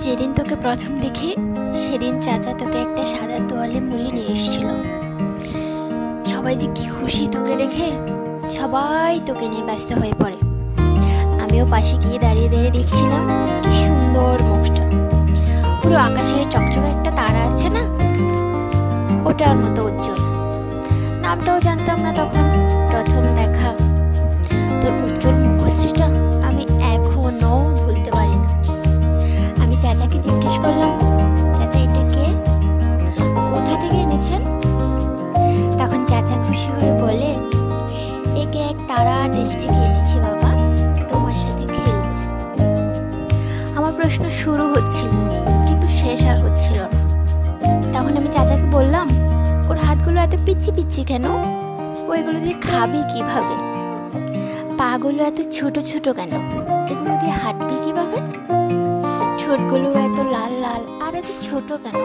যেদিন তোকে প্রথম দেখি সেদিন চাচা তোকে একটা সাদা তোয়ালে মুড়ি নিয়ে এসেছিল। সবাই যে কি খুশি তোকে দেখে, সবাই তোকে নিয়ে ব্যস্ত হয়ে পড়ে। আমিও পাশে গিয়ে দাঁড়িয়ে দাঁড়িয়ে দেখছিলাম কি সুন্দর মুখটা, পুরো আকাশে চকচকে একটা তারা আছে না, ওটার মতো উজ্জ্বল। নামটাও জানতাম না তখন, প্রথম দেখা। তোর উজ্জ্বল মুখশ্রীটা আমি এখনো ভুলতে পারি না। আমি চাচাকে জিজ্ঞেস করলাম, চাচা এটা কে, কোথা থেকে এনেছেন? তখন চাচা খুশি হয়ে বলে, একে এক তারা দেশ থেকে এনেছি বাবা, তোমার সাথে খেলবে। আমার প্রশ্ন শুরু হচ্ছিল কিন্তু শেষ আর হচ্ছিল না। তখন আমি চাচাকে বললাম, ওর হাতগুলো এত পিচ্ছি পিচ্ছি কেন, ওইগুলো দিয়ে খাবি কিভাবে? পাগুলো এত ছোট ছোট কেন, এগুলো দিয়ে হাঁটবি কিভাবে? ঠোঁটগুলো এত লাল লাল আর এত ছোট কেন?